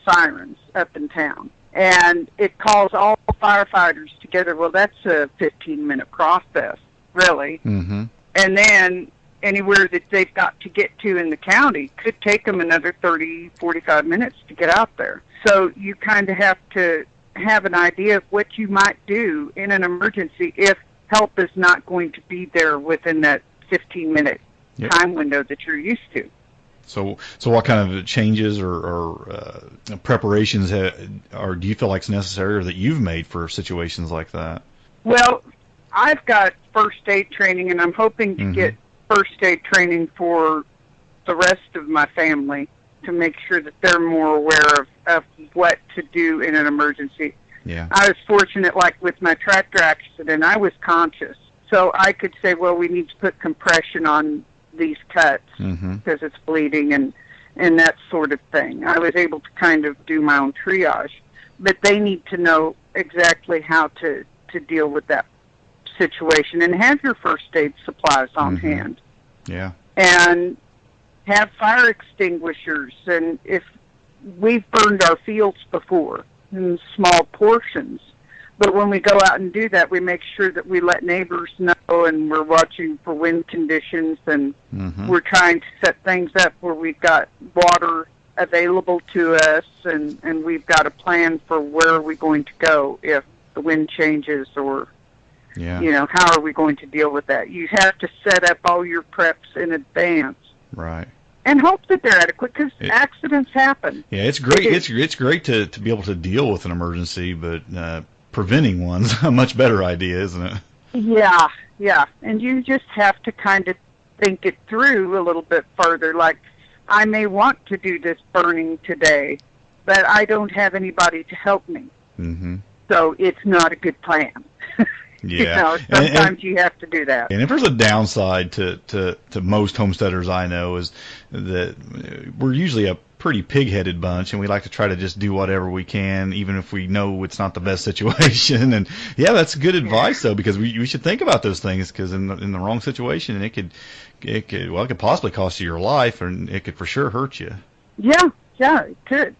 sirens up in town. And it calls all firefighters together. Well, that's a 15-minute process, really. Mm-hmm. And then anywhere that they've got to get to in the county could take them another 30, 45 minutes to get out there. So you kind of have to have an idea of what you might do in an emergency if help is not going to be there within that 15-minute time window that you're used to. So what kind of changes or preparations do you feel like is necessary, or that you've made for situations like that? Well, I've got first aid training, and I'm hoping to get first aid training for the rest of my family to make sure that they're more aware of what to do in an emergency. Yeah. I was fortunate, like with my tractor accident, I was conscious. So I could say, well, we need to put compression on these cuts because it's bleeding and that sort of thing. I was able to kind of do my own triage. But they need to know exactly how to deal with that situation and have your first aid supplies on hand. Yeah. And have fire extinguishers. And if we've burned our fields before in small portions, but when we go out and do that, we make sure that we let neighbors know, and we're watching for wind conditions, and we're trying to set things up where we've got water available to us, and we've got a plan for where are we going to go if the wind changes, or, how are we going to deal with that? You have to set up all your preps in advance. Right. And hope that they're adequate, because accidents happen. Yeah, it's great. It's great to be able to deal with an emergency, but preventing one's a much better idea, isn't it? Yeah. And you just have to kind of think it through a little bit further. Like, I may want to do this burning today, but I don't have anybody to help me. So it's not a good plan. Yeah. Sometimes you have to do that. And if there's a downside to most homesteaders I know, is that we're usually a pretty pig-headed bunch, and we like to try to just do whatever we can, even if we know it's not the best situation. And that's good advice, though, because we should think about those things, because in the wrong situation, it could possibly cost you your life, and it could for sure hurt you. Yeah, it could.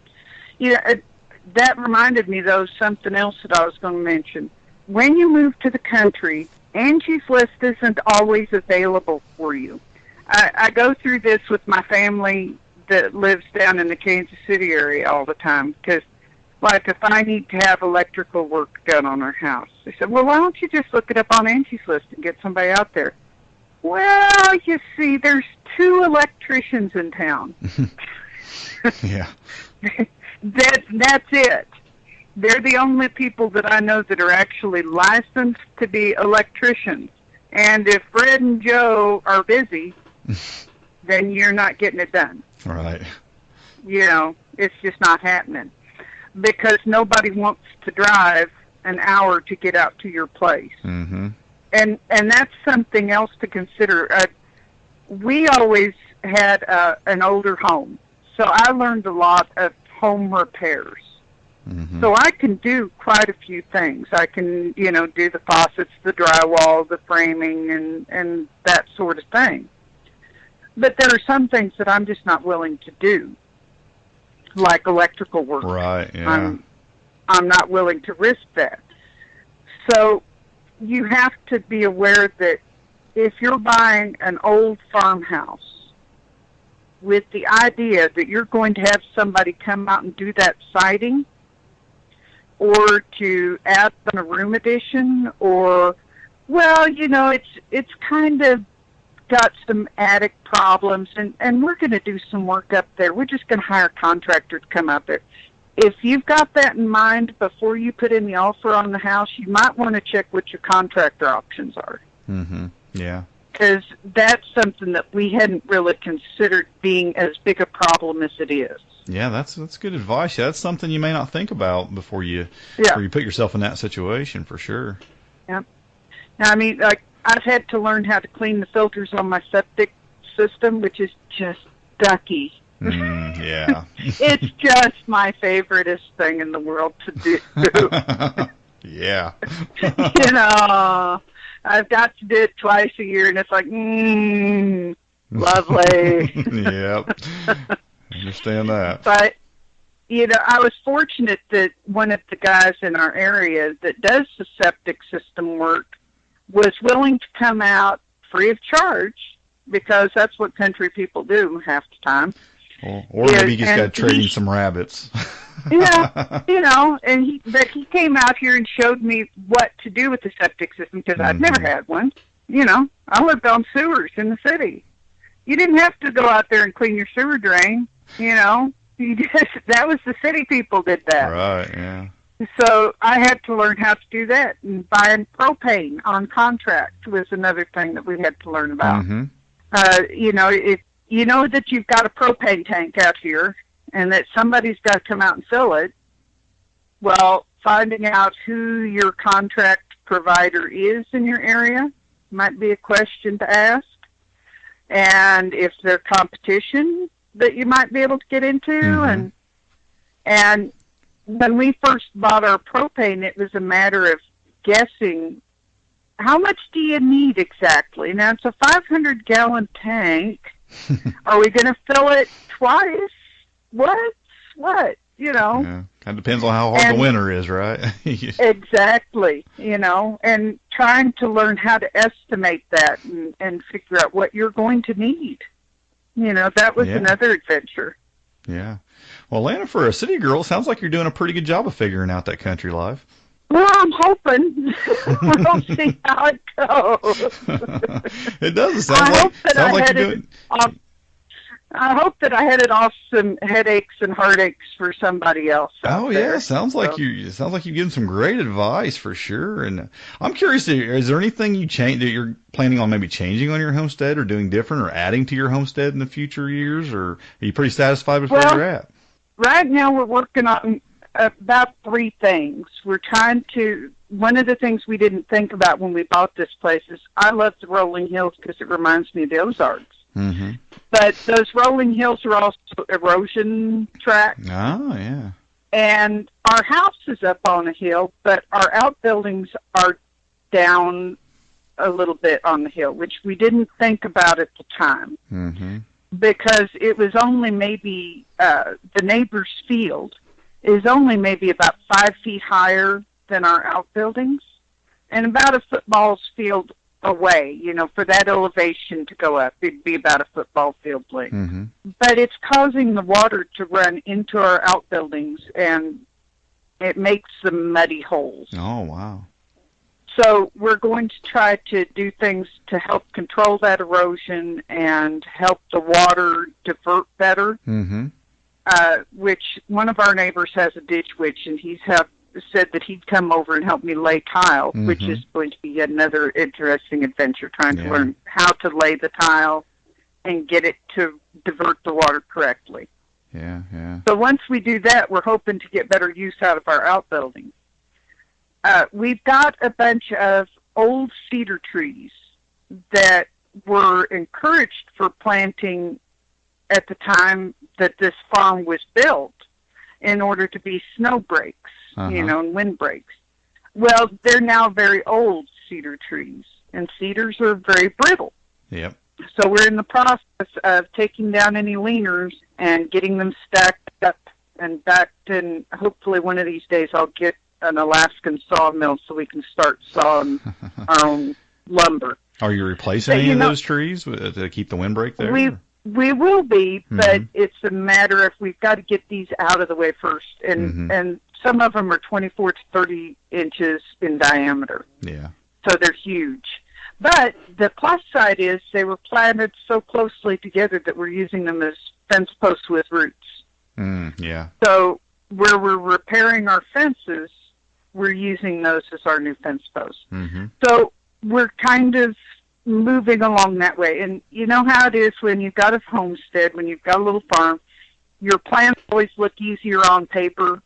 That reminded me, though, of something else that I was going to mention. When you move to the country, Angie's List isn't always available for you. I go through this with my family that lives down in the Kansas City area all the time, because, like, if I need to have electrical work done on our house, they said, well, why don't you just look it up on Angie's List and get somebody out there? Well, you see, there's 2 electricians in town. Yeah. That's it. They're the only people that I know that are actually licensed to be electricians. And if Fred and Joe are busy, then you're not getting it done. Right. It's just not happening. Because nobody wants to drive an hour to get out to your place. And that's something else to consider. We always had an older home, so I learned a lot of home repairs. So I can do quite a few things. I can, do the faucets, the drywall, the framing, and that sort of thing. But there are some things that I'm just not willing to do, like electrical work. Right, yeah. I'm not willing to risk that. So you have to be aware that if you're buying an old farmhouse with the idea that you're going to have somebody come out and do that siding, or to add on a room addition, or, it's kind of got some attic problems, and we're going to do some work up there. We're just going to hire a contractor to come out there. If you've got that in mind before you put in the offer on the house, you might want to check what your contractor options are. Yeah. Because that's something that we hadn't really considered being as big a problem as it is. Yeah, that's good advice. Yeah, that's something you may not think about before you put yourself in that situation, for sure. Yeah. Now, I mean, like, I've had to learn how to clean the filters on my septic system, which is just ducky. Yeah. It's just my favoriteest thing in the world to do. Yeah. I've got to do it twice a year, and it's like, lovely. Yep. Understand that. But, I was fortunate that one of the guys in our area that does the septic system work was willing to come out free of charge, because that's what country people do half the time. Or maybe he just got trading some rabbits. Yeah, and he came out here and showed me what to do with the septic system, because I'd never had one. I lived on sewers in the city. You didn't have to go out there and clean your sewer drain. That was the city people did that. Right, yeah. So I had to learn how to do that. And buying propane on contract was another thing that we had to learn about. If you know that you've got a propane tank out here and that somebody's got to come out and fill it, well, finding out who your contract provider is in your area might be a question to ask. And if there's competition that you might be able to get into. Mm-hmm. And when we first bought our propane, it was a matter of guessing, how much do you need exactly? Now, it's a 500-gallon tank. Are we going to fill it twice? What? You know? Yeah. Kind of depends on how hard the winter is, right? Exactly. You know, and trying to learn how to estimate that and figure out what you're going to need. You know, that was another adventure. Yeah. Well, Lana, for a city girl, sounds like you're doing a pretty good job of figuring out that country life. Well, I'm hoping. We'll see how it goes. It does. Sounds like you're doing. I hope that I headed off some headaches and heartaches for somebody else. Oh there. Yeah, sounds like you've given some great advice for sure. And I'm curious, is there anything that you're planning on maybe changing on your homestead or doing different or adding to your homestead in the future years, or are you pretty satisfied with where you're at? Right now we're working on about 3 things. We're trying to. One of the things we didn't think about when we bought this place is I love the rolling hills because it reminds me of the Ozarks. Mm-hmm. But those rolling hills are also erosion tracks. Oh, yeah. And our house is up on a hill, but our outbuildings are down a little bit on the hill, which we didn't think about at the time. Mm-hmm. Because it was only maybe, the neighbor's field is only maybe about 5 feet higher than our outbuildings, and about a football's field away, you know, for that elevation to go up. It'd be about a football field length. Mm-hmm. But it's causing the water to run into our outbuildings, and it makes some muddy holes. Oh, wow. So we're going to try to do things to help control that erosion and help the water divert better, mm-hmm. Which one of our neighbors has a ditch witch, and he's said that he'd come over and help me lay tile, mm-hmm. which is going to be yet another interesting adventure, trying to learn how to lay the tile and get it to divert the water correctly. Yeah. So once we do that, we're hoping to get better use out of our outbuildings. We've got a bunch of old cedar trees that were encouraged for planting at the time that this farm was built in order to be snow breaks, you know, and wind breaks. Well, they're now very old cedar trees, and cedars are very brittle. Yep. So we're in the process of taking down any leaners and getting them stacked up and backed, and hopefully one of these days I'll get an Alaskan sawmill so we can start sawing our own lumber. Are you replacing any of those trees to keep the windbreak there? We will be, but it's a matter of we've got to get these out of the way first, and some of them are 24 to 30 inches in diameter. Yeah. So they're huge. But the plus side is they were planted so closely together that we're using them as fence posts with roots. Yeah. So where we're repairing our fences, we're using those as our new fence posts. Mm-hmm. So we're kind of moving along that way. And you know how it is when you've got a homestead, when you've got a little farm, your plans always look easier on paper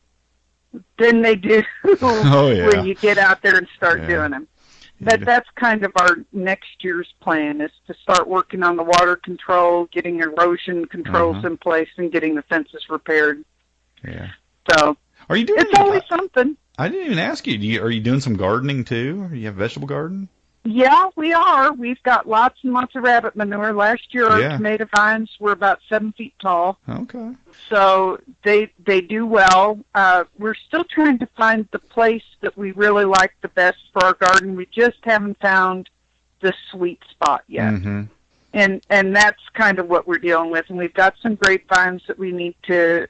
than they do when you get out there and start doing them. But that's kind of our next year's plan, is to start working on the water control, getting erosion controls in place, and getting the fences repaired. Yeah. So are you doing? It's always something. I didn't even ask you. Are you doing some gardening too? Do you have a vegetable garden? Yeah, we are. We've got lots and lots of rabbit manure. Last year, our tomato vines were about 7 feet tall. Okay. So they do well. We're still trying to find the place that we really like the best for our garden. We just haven't found the sweet spot yet. Mm-hmm. And that's kind of what we're dealing with. And we've got some grapevines that we need to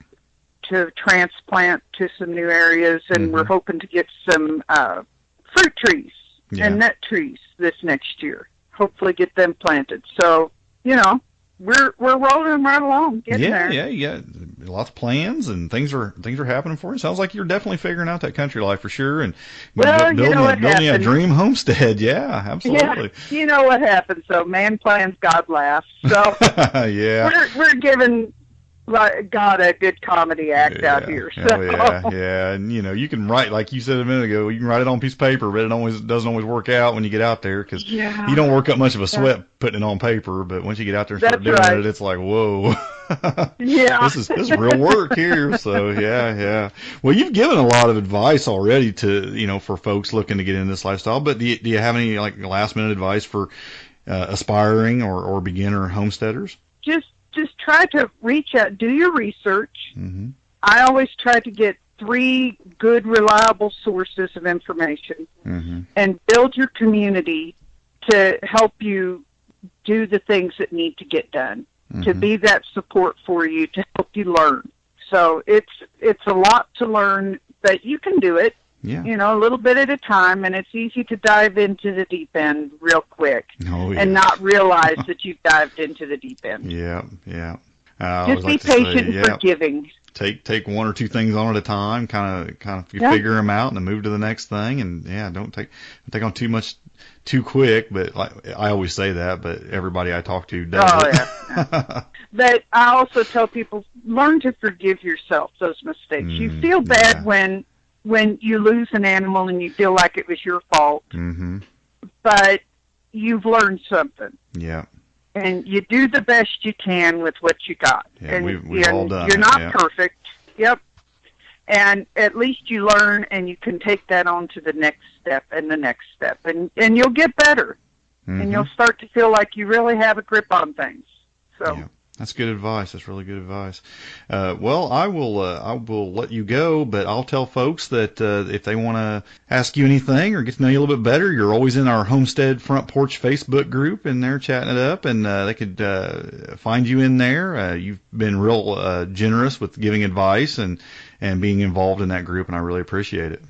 transplant to some new areas, and we're hoping to get some fruit trees and nut trees this next year. Hopefully get them planted. So, you know, we're rolling right along, getting there. Yeah, you got lots of plans, and things are happening for you. Sounds like you're definitely figuring out that country life for sure, and building a dream homestead. Yeah, absolutely. Yeah, you know what happens. So man plans, God laughs. So we're giving like got a good comedy act out here. So. Oh, yeah. And, you can write, like you said a minute ago, you can write it on a piece of paper, but it doesn't always work out when you get out there because you don't work up much of a sweat putting it on paper, but once you get out there and start doing it, it's like, whoa. Yeah. This is real work here. So, yeah. Well, you've given a lot of advice already to, for folks looking to get into this lifestyle, but do you have any, like, last-minute advice for aspiring or beginner homesteaders? Just try to reach out, do your research. Mm-hmm. I always try to get 3 good, reliable sources of information and build your community to help you do the things that need to get done, to be that support for you, to help you learn. So it's a lot to learn, but you can do it. Yeah. A little bit at a time, and it's easy to dive into the deep end real quick and not realize that you've dived into the deep end. Yeah. Just be patient and forgiving. Take 1 or 2 things on at a time, kind of figure them out and then move to the next thing, and don't take on too much too quick, but like I always say that, but everybody I talk to does. Yeah. But I also tell people, learn to forgive yourself those mistakes. You feel bad when you lose an animal and you feel like it was your fault, but you've learned something. Yeah. And you do the best you can with what you got. Yeah, and we've all done you're it, not perfect. Yep. And at least you learn, and you can take that on to the next step and the next step, and you'll get better, and you'll start to feel like you really have a grip on things. So. Yeah. That's good advice. That's really good advice. Well, I will let you go, but I'll tell folks that if they want to ask you anything or get to know you a little bit better, you're always in our Homestead Front Porch Facebook group, and they're chatting it up, and they could find you in there. You've been real generous with giving advice and being involved in that group, and I really appreciate it.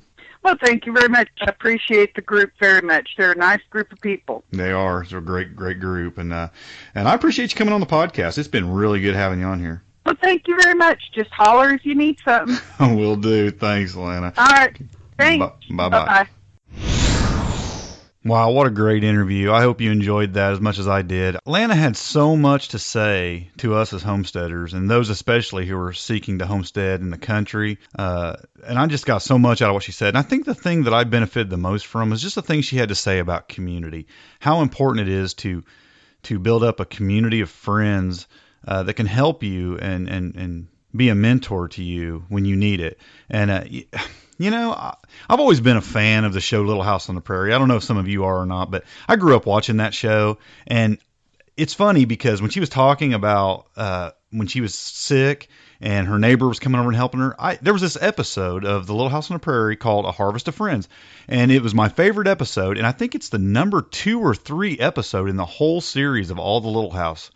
Well, thank you very much. I appreciate the group very much. They're a nice group of people. They are. They're a great group. And I appreciate you coming on the podcast. It's been really good having you on here. Well, thank you very much. Just holler if you need something. Will do. Thanks, Lana. All right. Thanks. Bye-bye. Bye-bye. Wow, what a great interview. I hope you enjoyed that as much as I did. Lana had so much to say to us as homesteaders, and those especially who are seeking to homestead in the country. And I just got so much out of what she said. And I think the thing that I benefited the most from is just the things she had to say about community, how important it is to build up a community of friends that can help you and be a mentor to you when you need it. And I've always been a fan of the show Little House on the Prairie. I don't know if some of you are or not, but I grew up watching that show. And it's funny because when she was talking about when she was sick and her neighbor was coming over and helping her, there was this episode of the Little House on the Prairie called A Harvest of Friends. And it was my favorite episode. And I think it's the number 2 or 3 episode in the whole series of all the Little House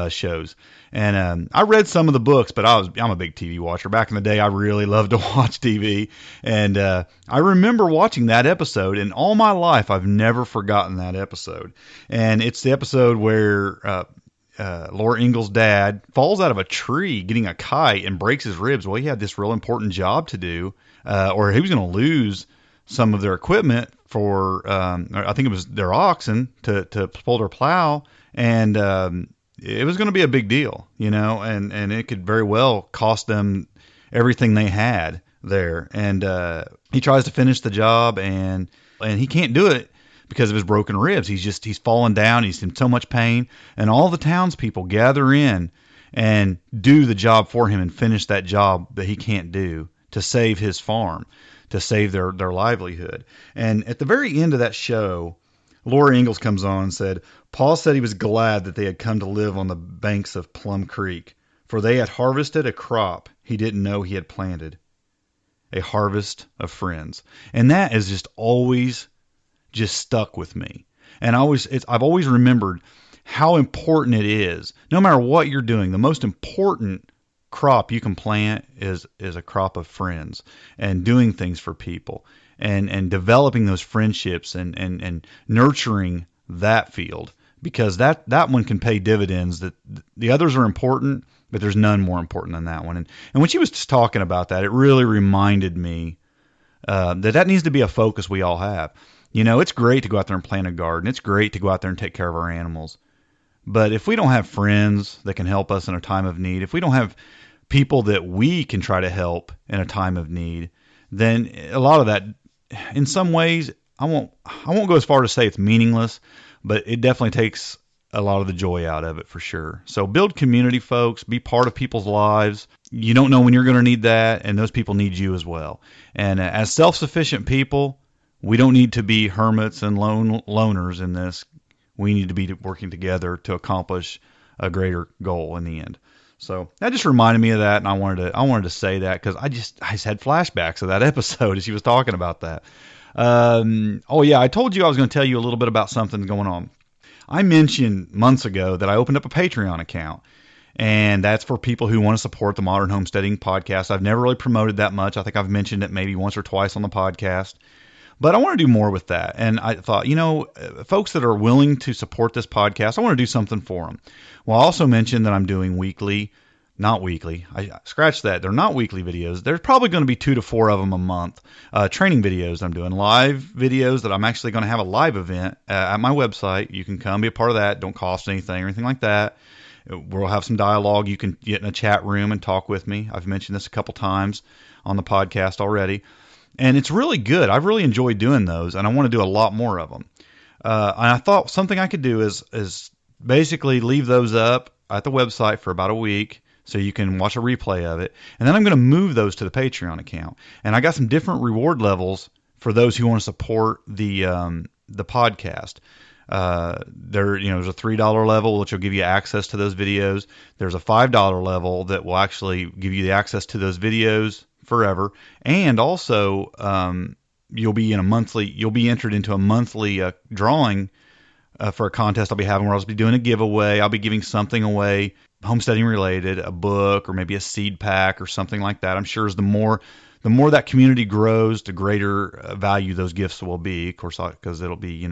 shows. And I read some of the books, but I'm a big TV watcher. Back in the day, I really loved to watch TV. And I remember watching that episode, and all my life, I've never forgotten that episode. And it's the episode where Laura Ingalls' dad falls out of a tree getting a kite and breaks his ribs. Well, he had this real important job to do, or he was going to lose some of their equipment for, I think it was their oxen to pull their plow. And it was going to be a big deal, and it could very well cost them everything they had there. And he tries to finish the job, and he can't do it because of his broken ribs. He's fallen down. He's in so much pain, and all the townspeople gather in and do the job for him and finish that job that he can't do to save his farm, to save their livelihood. And at the very end of that show, Laura Ingalls comes on and said, Paul said he was glad that they had come to live on the banks of Plum Creek, for they had harvested a crop he didn't know he had planted, a harvest of friends. And that is just always just stuck with me. And I've always remembered how important it is, no matter what you're doing, the most important crop you can plant is a crop of friends and doing things for people. And developing those friendships and nurturing that field, because that one can pay dividends. That the others are important, but there's none more important than that one. And when she was just talking about that, it really reminded me that needs to be a focus we all have. It's great to go out there and plant a garden. It's great to go out there and take care of our animals. But if we don't have friends that can help us in a time of need, if we don't have people that we can try to help in a time of need, then a lot of that, in some ways, I won't go as far to say it's meaningless, but it definitely takes a lot of the joy out of it for sure. So build community, folks. Be part of people's lives. You don't know when you're going to need that, and those people need you as well. And as self-sufficient people, we don't need to be hermits and loners in this. We need to be working together to accomplish a greater goal in the end. So that just reminded me of that, and I wanted to say that because I just had flashbacks of that episode as she was talking about that. Oh yeah, I told you I was going to tell you a little bit about something going on. I mentioned months ago that I opened up a Patreon account, and that's for people who want to support the Modern Homesteading Podcast. I've never really promoted that much. I think I've mentioned it maybe once or twice on the podcast, but I want to do more with that. And I thought, folks that are willing to support this podcast, I want to do something for them. Well, I also mentioned that I'm doing not weekly. I scratched that. They're not weekly videos. There's probably going to be 2 to 4 of them a month. Training videos. I'm doing live videos that I'm actually going to have a live event at my website. You can come be a part of that. Don't cost anything or anything like that. We'll have some dialogue. You can get in a chat room and talk with me. I've mentioned this a couple times on the podcast already. And it's really good. I've really enjoyed doing those, and I want to do a lot more of them. And I thought something I could do is basically leave those up at the website for about a week, so you can watch a replay of it. And then I'm going to move those to the Patreon account. And I got some different reward levels for those who want to support the podcast. There's a $3 level, which will give you access to those videos. There's a $5 level that will actually give you the access to those videos forever. And also, you'll be entered into a monthly drawing for a contest I'll be having, where I'll be doing a giveaway. I'll be giving something away, homesteading related, a book or maybe a seed pack or something like that. I'm sure as the more that community grows, the greater value those gifts will be, of course, because it'll be,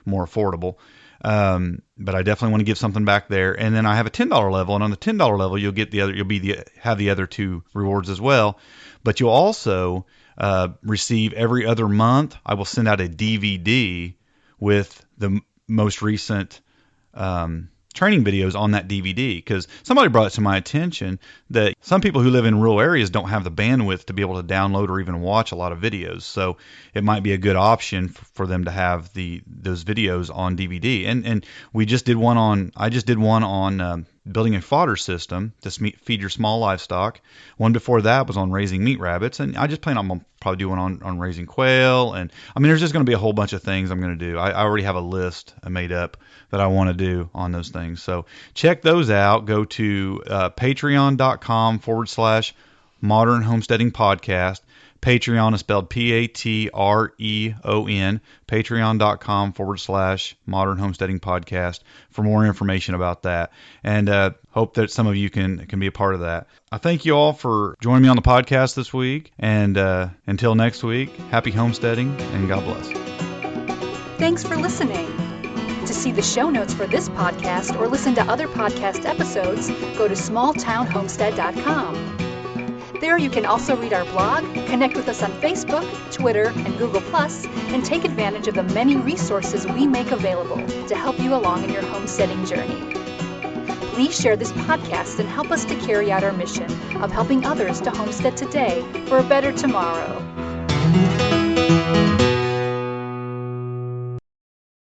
more affordable. But I definitely want to give something back there. And then I have a $10 level, and on the $10 level, you'll get have the other 2 rewards as well. But you'll also receive every other month. I will send out a DVD with the most recent training videos on that DVD, because somebody brought it to my attention that some people who live in rural areas don't have the bandwidth to be able to download or even watch a lot of videos. So it might be a good option for them to have those videos on DVD. And I just did one on building a fodder system to feed your small livestock. One before that was on raising meat rabbits, and I just plan on probably doing one on raising quail. And I mean, there's just going to be a whole bunch of things I'm going to do. I already have a list made up that I want to do on those things. So check those out. Go to patreon.com/Modern Homesteading Podcast. Patreon is spelled Patreon, patreon.com/Modern Homesteading Podcast for more information about that. And hope that some of you can be a part of that. I thank you all for joining me on the podcast this week. And until next week, happy homesteading and God bless. Thanks for listening. To see the show notes for this podcast or listen to other podcast episodes, go to smalltownhomestead.com. There you can also read our blog, connect with us on Facebook, Twitter, and Google+, and take advantage of the many resources we make available to help you along in your homesteading journey. Please share this podcast and help us to carry out our mission of helping others to homestead today for a better tomorrow.